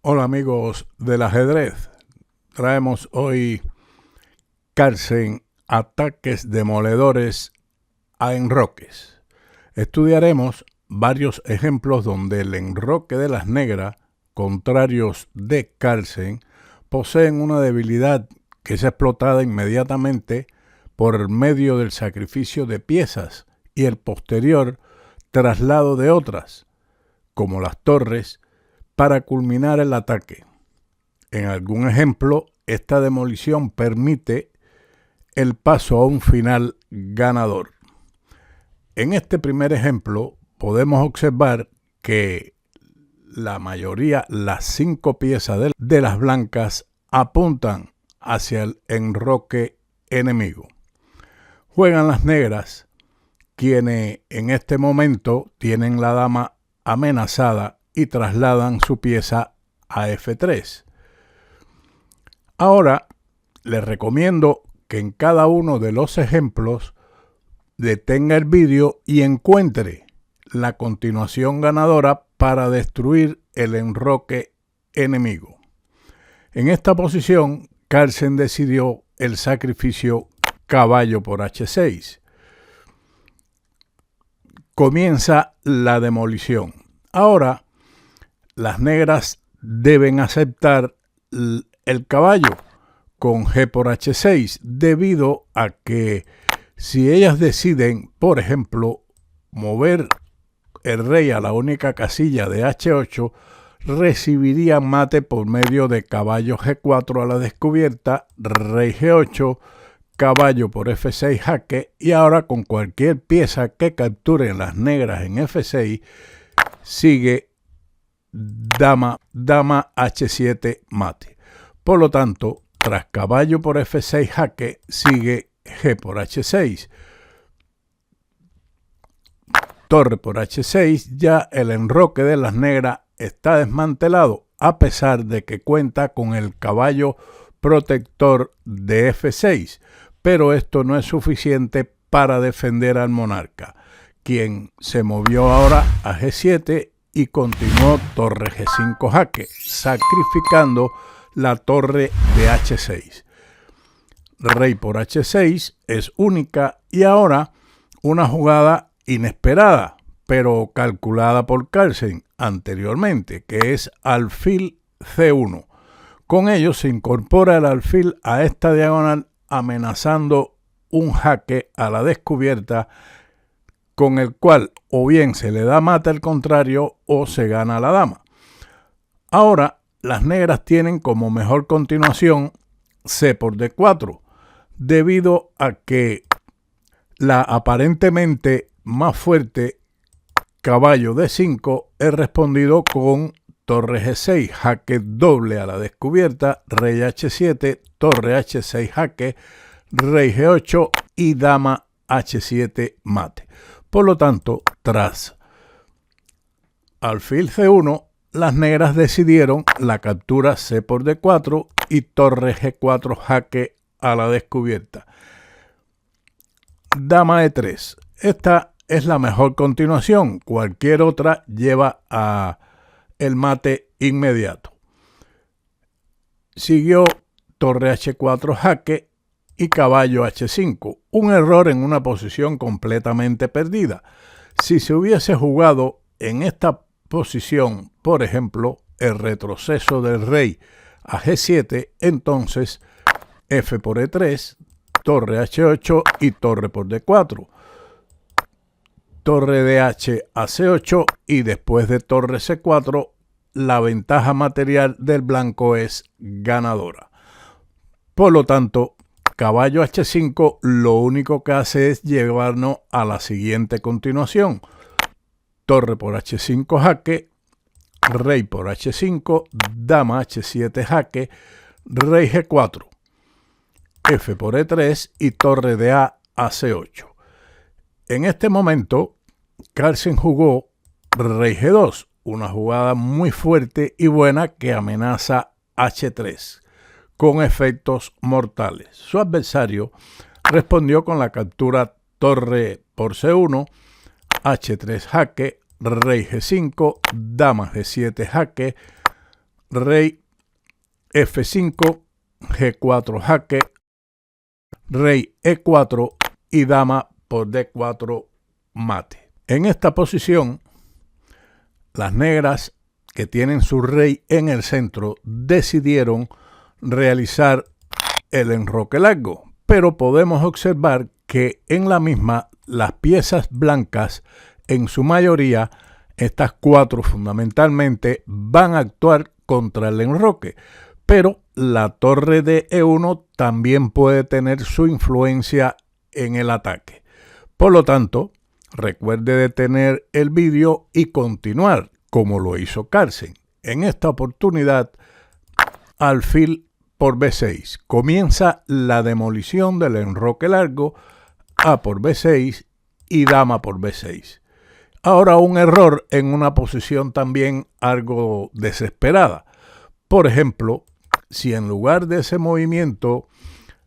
Hola amigos del ajedrez, traemos hoy Carlsen ataques demoledores a enroques. Estudiaremos varios ejemplos donde el enroque de las negras, contrarios de Carlsen, poseen una debilidad que es explotada inmediatamente por medio del sacrificio de piezas y el posterior traslado de otras, como las torres, para culminar el ataque. En algún ejemplo, esta demolición permite el paso a un final ganador. En este primer ejemplo, podemos observar que la mayoría, las 5 piezas de las blancas, apuntan hacia el enroque enemigo. Juegan las negras, quienes en este momento tienen la dama amenazada y trasladan su pieza a F3. Ahora les recomiendo que en cada uno de los ejemplos detenga el vídeo y encuentre la continuación ganadora para destruir el enroque enemigo. En esta posición, Carlsen decidió el sacrificio caballo por H6. Comienza la demolición. Ahora, las negras deben aceptar el caballo con G por H6, debido a que si ellas deciden, por ejemplo, mover el rey a la única casilla de H8, recibirían mate por medio de caballo G4 a la descubierta, rey G8, caballo por F6 jaque, y ahora con cualquier pieza que capturen las negras en F6, sigue dama H7 mate. Por lo tanto, tras caballo por F6 jaque, sigue G por H6. Torre por H6, ya el enroque de las negras está desmantelado, a pesar de que cuenta con el caballo protector de F6, pero esto no es suficiente para defender al monarca, quien se movió ahora a G7 y continuó torre G5 jaque, sacrificando la torre de H6. Rey por H6 es única y ahora una jugada inesperada, pero calculada por Carlsen anteriormente, que es alfil C1. Con ello se incorpora el alfil a esta diagonal, amenazando un jaque a la descubierta, con el cual o bien se le da mate al contrario o se gana la dama. Ahora las negras tienen como mejor continuación C por D4, debido a que la aparentemente más fuerte caballo D5 es respondido con torre G6, jaque doble a la descubierta, rey H7, torre H6 jaque, rey G8 y dama H7 mate. Por lo tanto, tras alfil C1, las negras decidieron la captura C por D4 y torre G4 jaque a la descubierta. Dama E3. Esta es la mejor continuación. Cualquier otra lleva a el mate inmediato. Siguió torre H4 jaque y caballo H5. Un error en una posición completamente perdida. Si se hubiese jugado en esta posición, por ejemplo, el retroceso del rey a G7, entonces F por E3, torre H8 y torre por D4. Torre DH a C8 y después de torre C4, la ventaja material del blanco es ganadora. Por lo tanto, caballo H5 lo único que hace es llevarnos a la siguiente continuación. Torre por H5 jaque, rey por H5, dama H7 jaque, rey G4, F por E3 y torre de A C8. En este momento, Carlsen jugó rey G2, una jugada muy fuerte y buena que amenaza H3, con efectos mortales. Su adversario respondió con la captura torre por C1, H3 jaque, rey G5, dama G7 jaque, rey F5, G4 jaque, rey E4 y dama por D4 mate. En esta posición, las negras que tienen su rey en el centro decidieron realizar el enroque largo, pero podemos observar que en la misma las piezas blancas, en su mayoría, estas cuatro fundamentalmente, van a actuar contra el enroque, pero la torre de E1 también puede tener su influencia en el ataque. Por lo tanto, recuerde detener el vídeo y continuar, como lo hizo Carlsen. En esta oportunidad, alfil por B6. Comienza la demolición del enroque largo, A por B6 y dama por B6. Ahora un error en una posición también algo desesperada. Por ejemplo, si en lugar de ese movimiento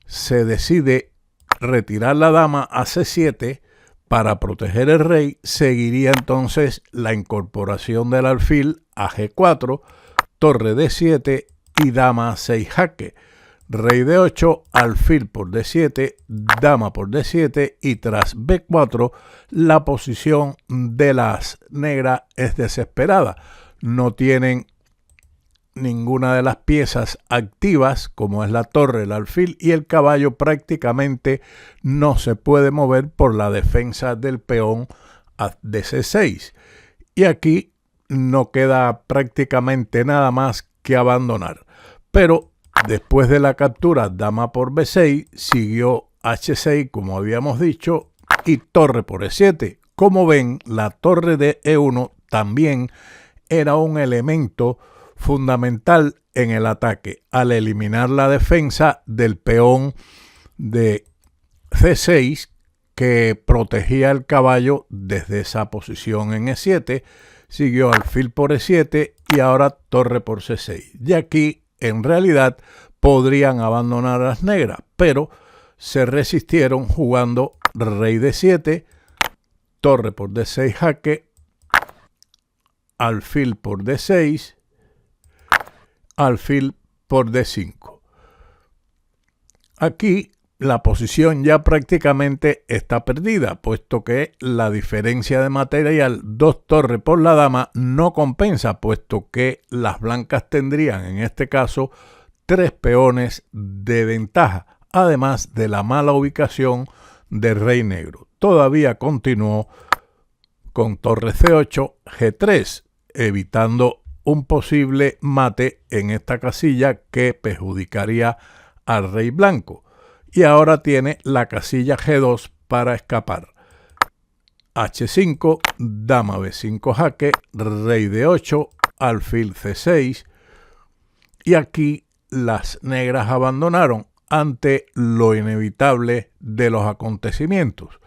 se decide retirar la dama a C7 para proteger el rey, seguiría entonces la incorporación del alfil a G4, torre D7 y dama A6 jaque. Rey D8, alfil por D7, dama por D7 y tras B4 la posición de las negras es desesperada. No tienen ninguna de las piezas activas como es la torre, el alfil y el caballo prácticamente no se puede mover por la defensa del peón de C6. Y aquí no queda prácticamente nada más que abandonar. Pero después de la captura dama por B6, siguió H6 como habíamos dicho y torre por E7. Como ven, la torre de E1 también era un elemento fundamental en el ataque al eliminar la defensa del peón de C6 que protegía el caballo desde esa posición en E7. Siguió alfil por E7 y ahora torre por C6. Y aquí en realidad podrían abandonar a las negras, pero se resistieron jugando rey D7, torre por D6 jaque, alfil por D6, alfil por D5. Aquí la posición ya prácticamente está perdida, puesto que la diferencia de material, 2 torres por la dama, no compensa, puesto que las blancas tendrían en este caso 3 peones de ventaja, además de la mala ubicación del rey negro. Todavía continuó con torre C8, G3, evitando un posible mate en esta casilla que perjudicaría al rey blanco. Y ahora tiene la casilla G2 para escapar. H5, dama B5 jaque, rey D8, alfil C6. Y aquí las negras abandonaron ante lo inevitable de los acontecimientos.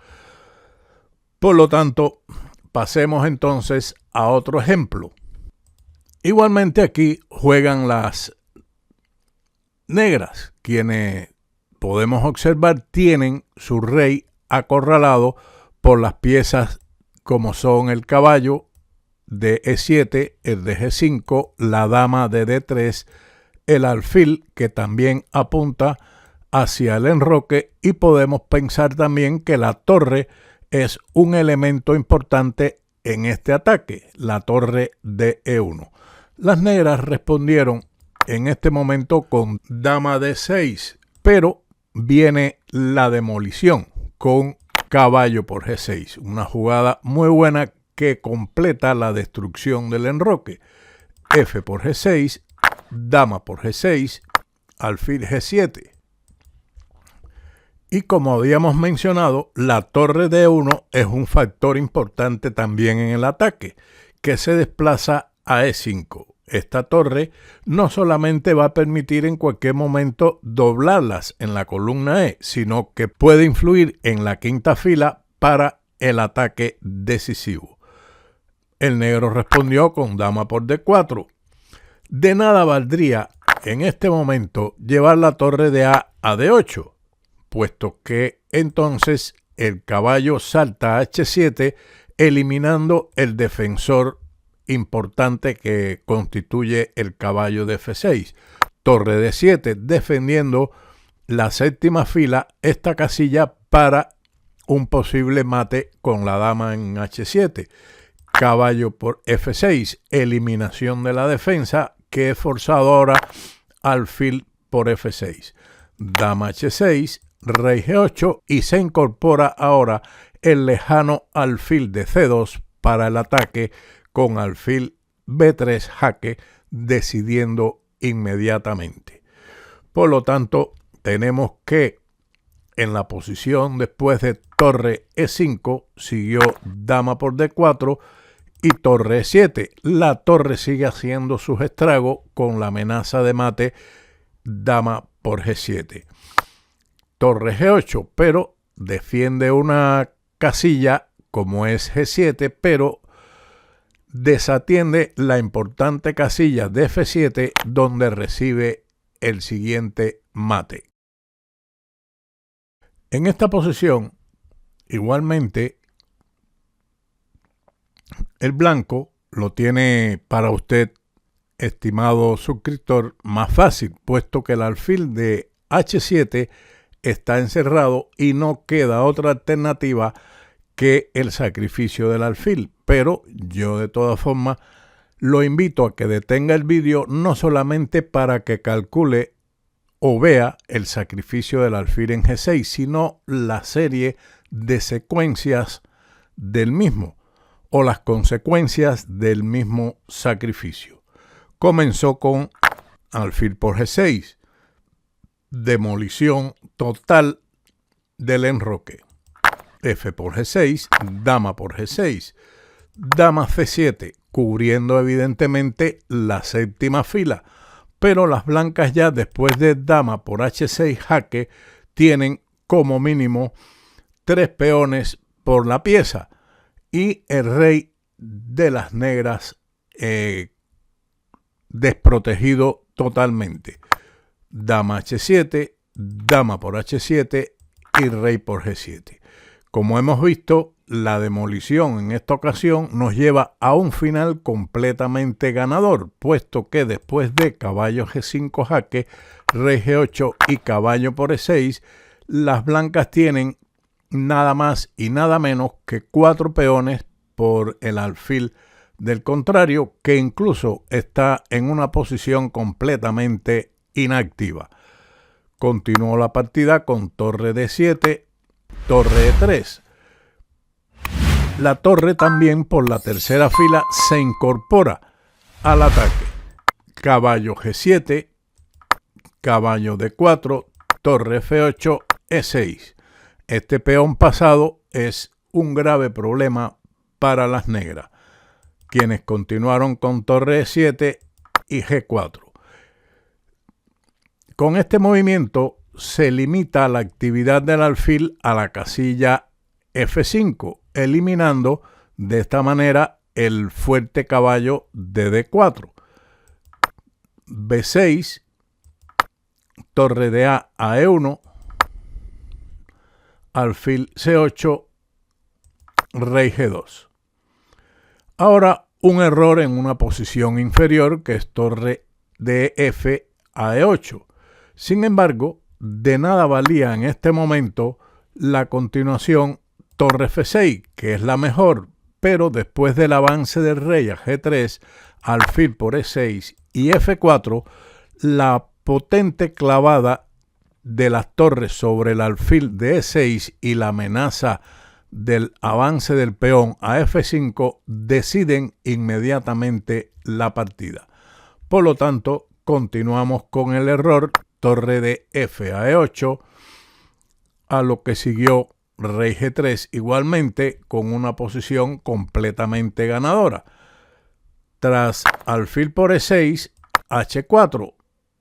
Por lo tanto, pasemos entonces a otro ejemplo. Igualmente aquí juegan las negras, quienes podemos observar tienen su rey acorralado por las piezas como son el caballo de E7, el de G5, la dama de D3, el alfil que también apunta hacia el enroque y podemos pensar también que la torre es un elemento importante en este ataque, la torre de E1. Las negras respondieron en este momento con dama D6, pero viene la demolición con caballo por G6, una jugada muy buena que completa la destrucción del enroque. F por G6, dama por G6, alfil G7. Y como habíamos mencionado, la torre de E1 es un factor importante también en el ataque, que se desplaza a E5. Esta torre no solamente va a permitir en cualquier momento doblarlas en la columna E, sino que puede influir en la quinta fila para el ataque decisivo. El negro respondió con dama por D4. De nada valdría en este momento llevar la torre de A a D8, puesto que entonces el caballo salta a H7, eliminando el defensor importante que constituye el caballo de F6. Torre de 7, defendiendo la séptima fila, esta casilla para un posible mate con la dama en H7. Caballo por F6, eliminación de la defensa, que es forzado ahora alfil por F6. Dama H6, rey G8 y se incorpora ahora el lejano alfil de C2 para el ataque con alfil B3 jaque, decidiendo inmediatamente. Por lo tanto, tenemos que en la posición después de torre E5 siguió dama por D4 y torre E7. La torre sigue haciendo sus estragos con la amenaza de mate dama por G7. Torre G8, pero defiende una casilla como es G7, pero desatiende la importante casilla de F7 donde recibe el siguiente mate. En esta posición, igualmente, el blanco lo tiene para usted, estimado suscriptor, más fácil, puesto que el alfil de H7 está encerrado y no queda otra alternativa que el sacrificio del alfil. Pero yo de todas formas lo invito a que detenga el vídeo no solamente para que calcule o vea el sacrificio del alfil en G6, sino la serie de secuencias del mismo o las consecuencias del mismo sacrificio. Comenzó con alfil por G6, demolición total del enroque. F por G6, dama por G6, dama C7, cubriendo evidentemente la séptima fila, pero las blancas ya después de dama por H6 jaque tienen como mínimo 3 peones por la pieza y el rey de las negras desprotegido totalmente. Dama H7, dama por H7 y rey por G7. Como hemos visto, la demolición en esta ocasión nos lleva a un final completamente ganador, puesto que después de caballo G5 jaque, rey G8 y caballo por E6, las blancas tienen nada más y nada menos que 4 peones por el alfil del contrario, que incluso está en una posición completamente inactiva. Continuó la partida con torre D7, torre E3. La torre también por la tercera fila se incorpora al ataque. Caballo G7, caballo D4, torre F8, E6. Este peón pasado es un grave problema para las negras, quienes continuaron con torre E7 y G4. Con este movimiento se limita la actividad del alfil a la casilla F5, eliminando de esta manera el fuerte caballo de D4. B6, torre de A E1, alfil C8, rey G2. Ahora un error en una posición inferior que es torre de F a E8. Sin embargo, de nada valía en este momento la continuación torre F6, que es la mejor, pero después del avance del rey a G3, alfil por E6 y F4, la potente clavada de las torres sobre el alfil de E6 y la amenaza del avance del peón a F5 deciden inmediatamente la partida. Por lo tanto, continuamos con el error torre de F a E8, a lo que siguió rey G3 igualmente con una posición completamente ganadora. Tras alfil por E6, H4,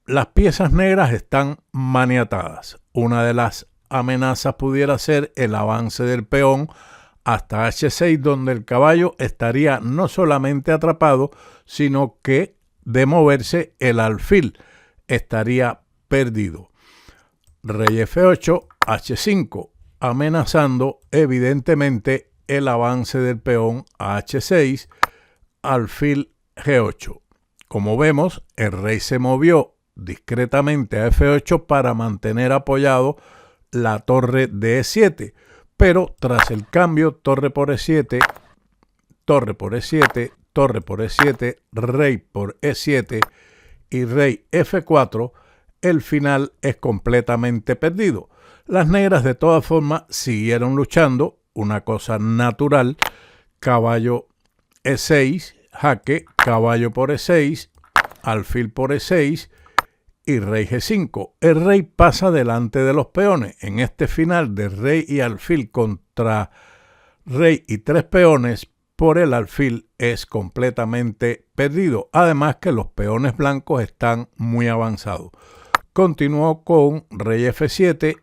las piezas negras están maniatadas. Una de las amenazas pudiera ser el avance del peón hasta H6, donde el caballo estaría no solamente atrapado, sino que de moverse el alfil estaría perdido. Rey F8, H5, amenazando evidentemente el avance del peón a H6, alfil G8. Como vemos, el rey se movió discretamente a F8 para mantener apoyado la torre de E7, pero tras el cambio torre por E7, torre por E7, torre por E7, rey por E7 y rey F4, el final es completamente perdido. Las negras de todas formas siguieron luchando, una cosa natural, caballo E6, jaque, caballo por E6, alfil por E6 y rey G5. El rey pasa delante de los peones. En este final de rey y alfil contra rey y 3 peones, por el alfil es completamente perdido. Además que los peones blancos están muy avanzados. Continuó con rey F7,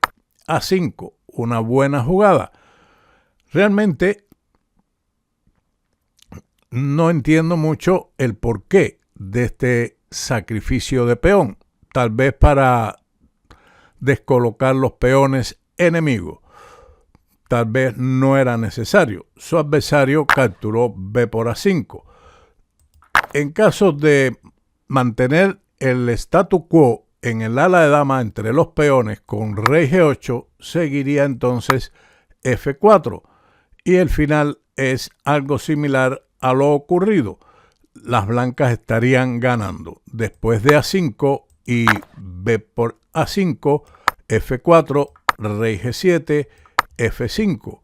A5, una buena jugada. Realmente no entiendo mucho el porqué de este sacrificio de peón. Tal vez para descolocar los peones enemigos. Tal vez no era necesario. Su adversario capturó B por A5. En caso de mantener el statu quo en el ala de dama entre los peones con rey G8, seguiría entonces F4. Y el final es algo similar a lo ocurrido. Las blancas estarían ganando. Después de A5 y B por A5, F4, rey G7, F5,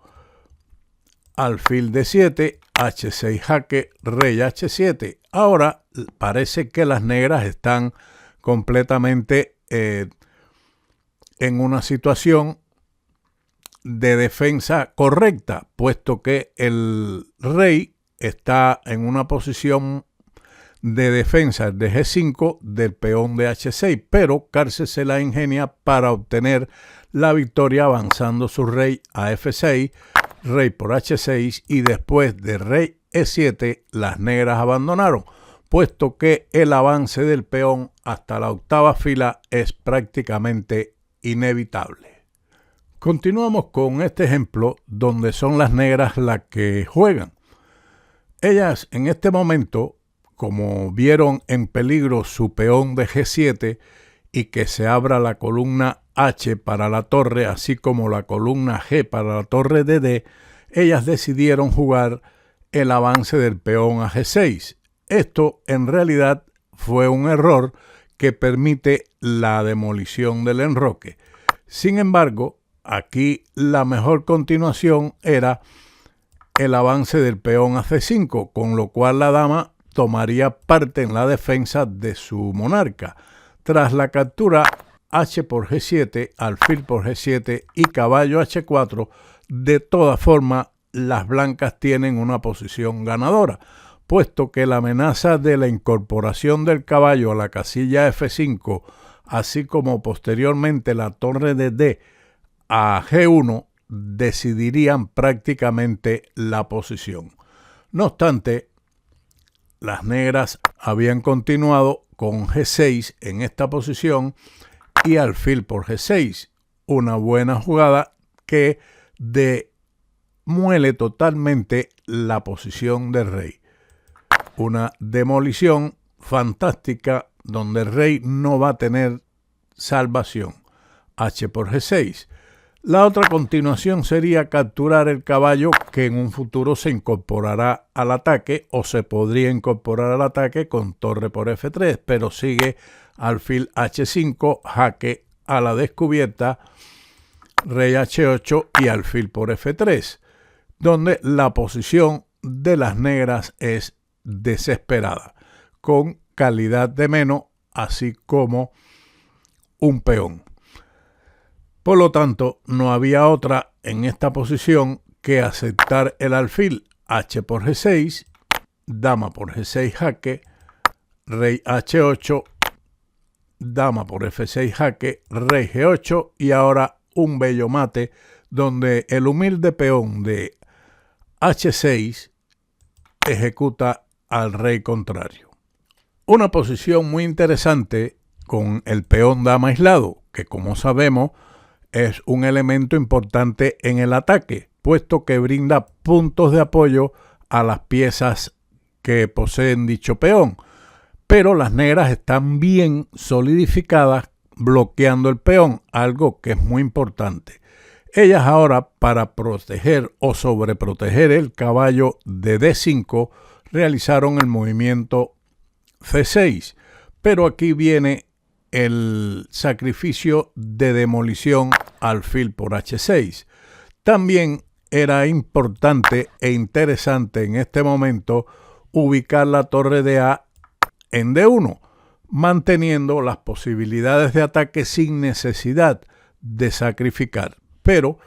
alfil D7, H6 jaque, rey H7. Ahora parece que las negras están completamente en una situación de defensa correcta, puesto que el rey está en una posición de defensa de G5 del peón de H6, pero Carce se la ingenia para obtener la victoria avanzando su rey a F6, rey por H6 y después de rey E7 las negras abandonaron, puesto que el avance del peón hasta la octava fila es prácticamente inevitable. Continuamos con este ejemplo donde son las negras las que juegan. Ellas en este momento, como vieron en peligro su peón de G7 y que se abra la columna H para la torre, así como la columna G para la torre de D, ellas decidieron jugar el avance del peón a G6. Esto en realidad fue un error que permite la demolición del enroque. Sin embargo, aquí la mejor continuación era el avance del peón a C5, con lo cual la dama tomaría parte en la defensa de su monarca. Tras la captura H por G7, alfil por G7 y caballo H4, de todas formas las blancas tienen una posición ganadora, puesto que la amenaza de la incorporación del caballo a la casilla F5, así como posteriormente la torre de D a G1, decidirían prácticamente la posición. No obstante, las negras habían continuado con G6 en esta posición y alfil por G6, una buena jugada que demuele totalmente la posición del rey. Una demolición fantástica donde el rey no va a tener salvación. H por G6. La otra continuación sería capturar el caballo, que en un futuro se incorporará al ataque o se podría incorporar al ataque con torre por F3, pero sigue alfil H5, jaque a la descubierta, rey H8 y alfil por F3, donde la posición de las negras es desesperada, con calidad de menos, así como un peón. Por lo tanto, no había otra en esta posición que aceptar el alfil H por G6, dama por G6 jaque, rey H8, dama por F6 jaque, rey G8 y ahora un bello mate donde el humilde peón de H6 ejecuta al rey contrario. Una posición muy interesante con el peón dama aislado, que como sabemos es un elemento importante en el ataque, puesto que brinda puntos de apoyo a las piezas que poseen dicho peón, pero las negras están bien solidificadas bloqueando el peón, algo que es muy importante. Ellas ahora, para proteger o sobreproteger el caballo de D5, realizaron el movimiento C6, pero aquí viene el sacrificio de demolición alfil por H6. También era importante e interesante en este momento ubicar la torre de A en D1, manteniendo las posibilidades de ataque sin necesidad de sacrificar. Pero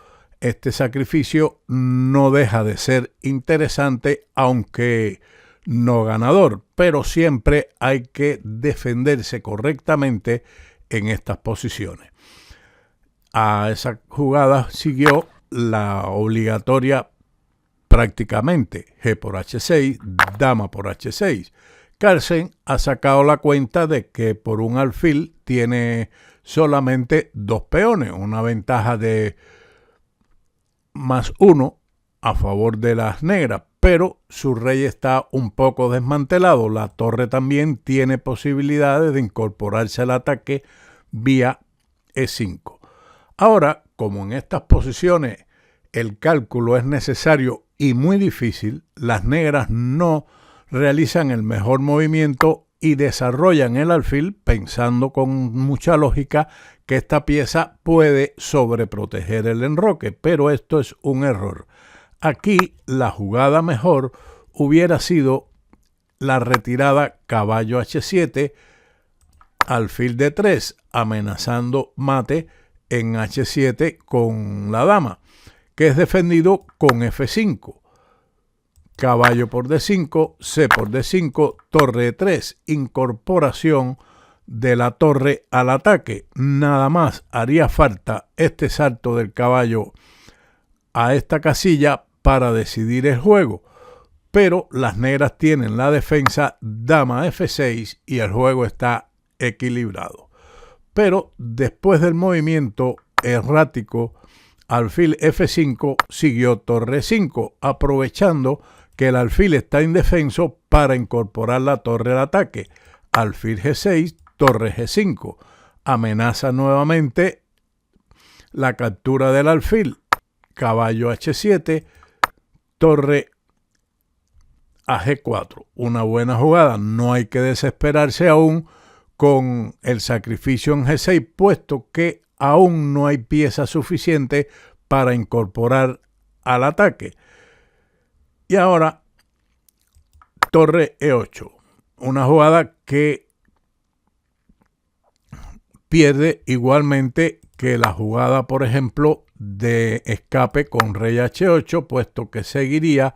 este sacrificio no deja de ser interesante, aunque no ganador, pero siempre hay que defenderse correctamente en estas posiciones. A esa jugada siguió la obligatoria prácticamente G por H6, dama por H6. Carlsen ha sacado la cuenta de que por un alfil tiene solamente dos peones, una ventaja de +1 a favor de las negras, pero su rey está un poco desmantelado. La torre también tiene posibilidades de incorporarse al ataque vía E5. Ahora, como en estas posiciones el cálculo es necesario y muy difícil, las negras no realizan el mejor movimiento y desarrollan el alfil pensando con mucha lógica que esta pieza puede sobreproteger el enroque, pero esto es un error. Aquí la jugada mejor hubiera sido la retirada caballo H7, alfil D3, amenazando mate en H7 con la dama, que es defendido con F5. Caballo por D5, C por D5, torre E3, incorporación de la torre al ataque. Nada más haría falta este salto del caballo a esta casilla para decidir el juego, pero las negras tienen la defensa dama F6 y el juego está equilibrado. Pero después del movimiento errático, alfil F5 siguió torre 5, aprovechando que el alfil está indefenso para incorporar la torre al ataque. Alfil G6, torre G5. Amenaza nuevamente la captura del alfil. Caballo H7, torre a G4. Una buena jugada. No hay que desesperarse aún con el sacrificio en G6, puesto que aún no hay pieza suficiente para incorporar al ataque. Y ahora, torre E8, una jugada que pierde igualmente que la jugada, por ejemplo, de escape con rey H8, puesto que seguiría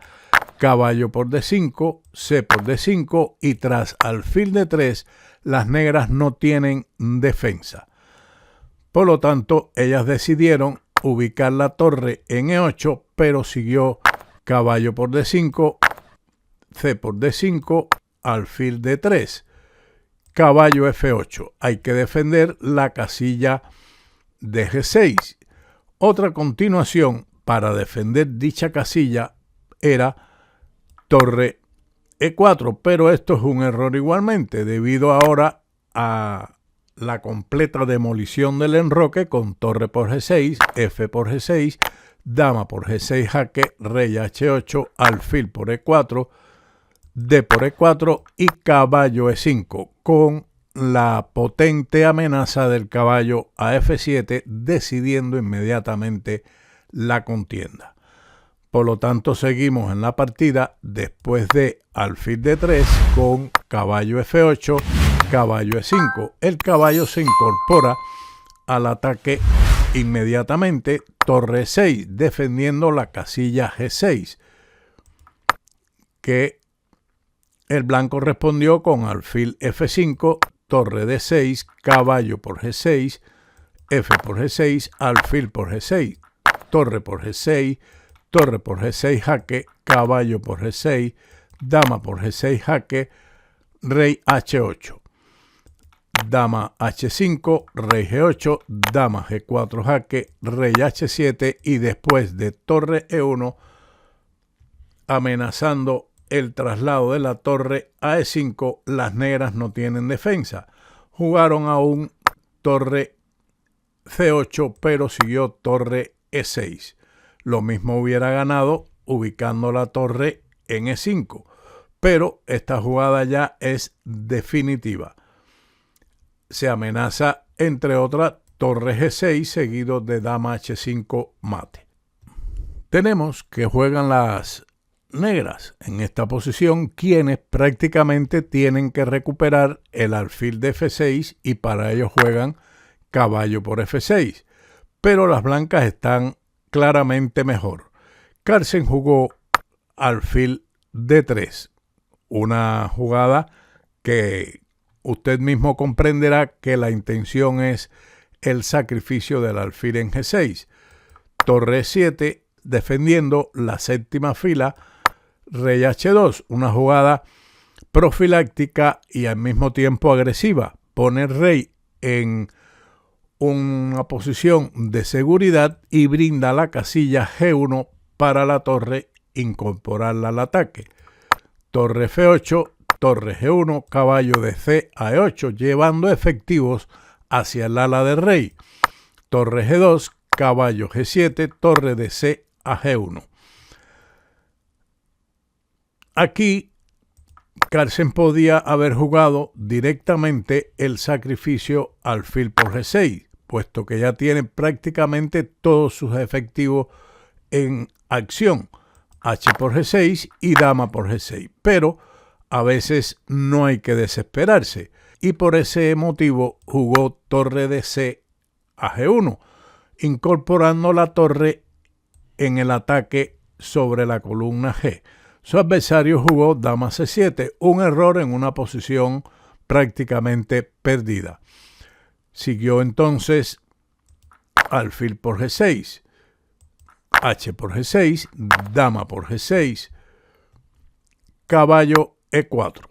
caballo por D5, C por D5 y tras alfil D3, las negras no tienen defensa. Por lo tanto, ellas decidieron ubicar la torre en E8, pero siguió caballo por D5, C por D5, alfil D3, caballo F8. Hay que defender la casilla de G6. Otra continuación para defender dicha casilla era torre E4, pero esto es un error igualmente, debido ahora a la completa demolición del enroque con torre por G6, F por G6, dama por G6 jaque, rey H8, alfil por E4, D por E4 y caballo E5, con la potente amenaza del caballo a F7, decidiendo inmediatamente la contienda. Por lo tanto, seguimos en la partida después de alfil D3 con caballo F8, caballo E5. El caballo se incorpora al ataque inmediatamente, torre 6, defendiendo la casilla G6, que el blanco respondió con alfil F5, torre D6, caballo por G6, F por G6, alfil por G6, torre por G6, torre por G6 jaque, caballo por G6, dama por G6 jaque, rey H8. Dama H5, rey G8, dama G4 jaque, rey H7 y después de torre E1 amenazando el traslado de la torre a E5, las negras no tienen defensa. Jugaron a un torre C8, pero siguió torre E6. Lo mismo hubiera ganado ubicando la torre en E5, pero esta jugada ya es definitiva. Se amenaza, entre otras, torre G6 seguido de dama H5 mate. Tenemos que juegan las negras en esta posición, quienes prácticamente tienen que recuperar el alfil de F6 y para ello juegan caballo por F6, pero las blancas están claramente mejor. Carlsen jugó alfil D3, una jugada que usted mismo comprenderá que la intención es el sacrificio del alfil en G6. Torre 7 defendiendo la séptima fila, rey H2, una jugada profiláctica y al mismo tiempo agresiva. Pone el rey en una posición de seguridad y brinda la casilla G1 para la torre incorporarla al ataque. Torre F8, torre G1, caballo de C a E8, llevando efectivos hacia el ala del rey. Torre G2, caballo G7, torre de C a G1. Aquí Carlsen podía haber jugado directamente el sacrificio alfil por G6, puesto que ya tiene prácticamente todos sus efectivos en acción, H por G6 y dama por G6, pero a veces no hay que desesperarse y por ese motivo jugó torre de C a G1, incorporando la torre en el ataque sobre la columna G. Su adversario jugó dama C7, un error en una posición prácticamente perdida. Siguió entonces alfil por G6, H por G6, dama por G6, caballo E4.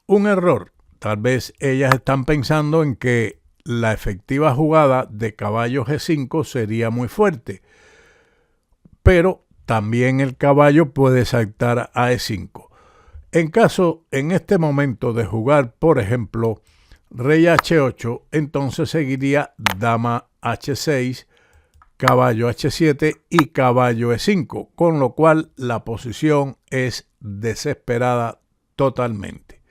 Un error. Tal vez ellas están pensando en que la efectiva jugada de caballo G5 sería muy fuerte, pero también el caballo puede saltar a E5. En caso, en este momento de jugar, por ejemplo, rey H8, entonces seguiría dama H6, caballo H7 y caballo E5, con lo cual la posición es desesperada totalmente.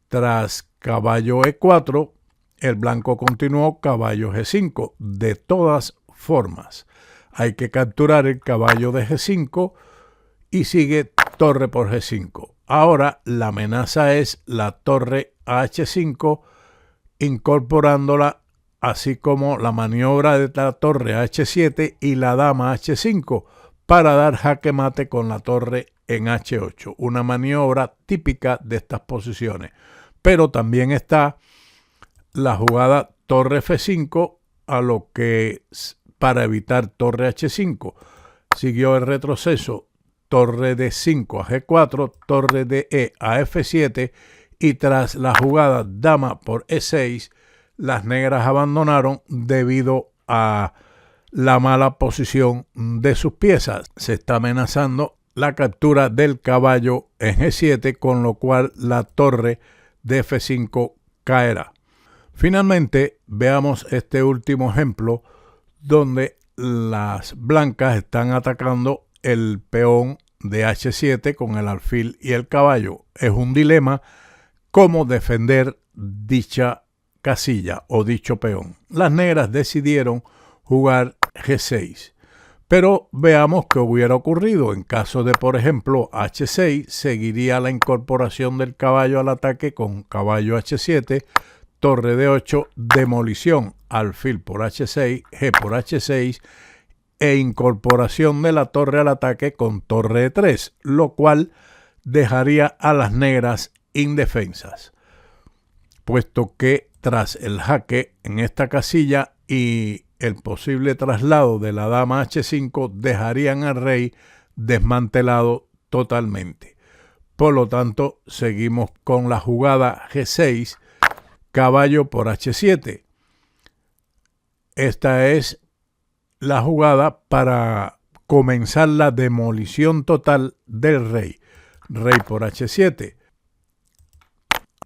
Tras caballo E4, el blanco continuó caballo G5. De todas formas, hay que capturar el caballo de G5 y sigue torre por G5. Ahora la amenaza es la torre a H5, incorporándola, así como la maniobra de la torre a H7 y la dama a H5 para dar jaque mate con la torre en H8. Una maniobra típica de estas posiciones. Pero también está la jugada torre F5, a lo que para evitar torre H5 siguió el retroceso torre D5 a G4, torre de E a F7 y tras la jugada dama por E6 las negras abandonaron debido a la mala posición de sus piezas. Se está amenazando la captura del caballo en G7, con lo cual la torre de F5 caerá. Finalmente, veamos este último ejemplo donde las blancas están atacando el peón de H7 con el alfil y el caballo. Es un dilema cómo defender dicha casilla o dicho peón. Las negras decidieron jugar G6, pero veamos qué hubiera ocurrido en caso de, por ejemplo, H6. Seguiría la incorporación del caballo al ataque con caballo H7, torre D8, demolición, alfil por H6, G por H6 e incorporación de la torre al ataque con torre E3, lo cual dejaría a las negras indefensas, puesto que tras el jaque en esta casilla y el posible traslado de la dama H5 dejarían al rey desmantelado totalmente. Por lo tanto, seguimos con la jugada G6, caballo por H7. Esta es la jugada para comenzar la demolición total del rey. rey por h7,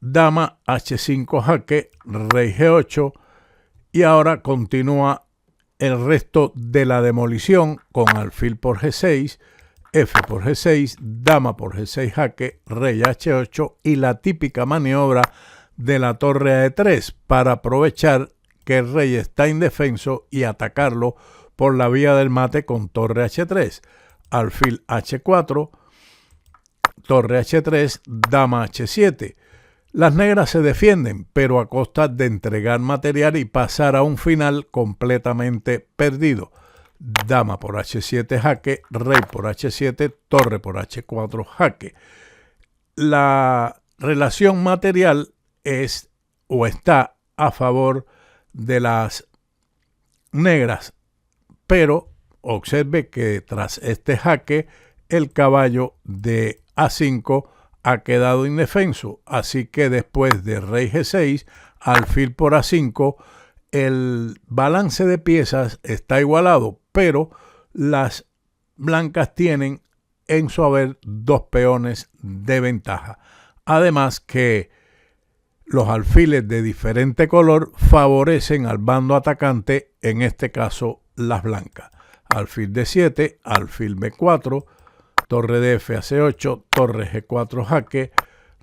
dama h5 jaque, rey g8, y ahora continúa el resto de la demolición con alfil por g6, f por g6, dama por g6 jaque, rey h8 y la típica maniobra de la torre a e3 para aprovechar que el rey está indefenso y atacarlo por la vía del mate con torre h3, alfil h4, torre h3, dama h7. Las negras se defienden, pero a costa de entregar material y pasar a un final completamente perdido. Dama por h7 jaque, rey por h7, torre por h4 jaque. La relación material es o está a favor de las negras, pero observe que tras este jaque el caballo de a5 ha quedado indefenso, así que después de rey g6, alfil por a5, el balance de piezas está igualado, pero las blancas tienen en su haber dos peones de ventaja. Además que los alfiles de diferente color favorecen al bando atacante, en este caso las blancas. Alfil d7, alfil b4, torre de f a c8, torre g4 jaque,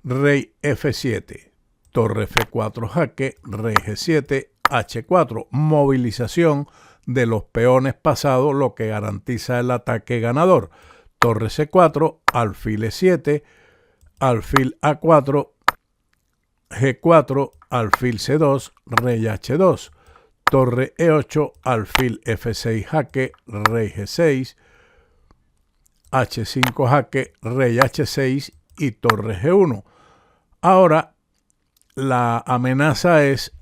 rey f7, torre f4 jaque, rey g7, h4, movilización de los peones pasados, lo que garantiza el ataque ganador. Torre c4, alfil e7, alfil a4, g4, alfil c2, rey h2, torre e8, alfil f6 jaque, rey g6, h5 jaque, rey h6 y torre g1. Ahora la amenaza es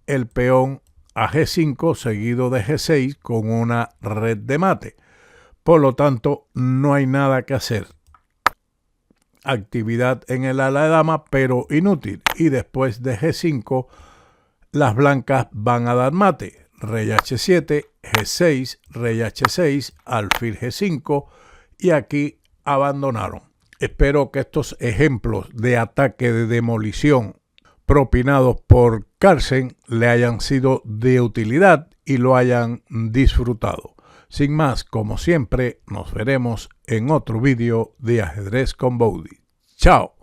el peón a g5 seguido de g6 con una red de mate. Por lo tanto, no hay nada que hacer. Actividad en el ala de dama, pero inútil. Y después de g5, las blancas van a dar mate. Rey h7, g6, rey h6, alfil g5, y aquí abandonaron. Espero que estos ejemplos de ataque de demolición propinados por Carlsen le hayan sido de utilidad y lo hayan disfrutado. Sin más, como siempre, nos veremos en otro vídeo de Ajedrez con Bowdy. ¡Chao!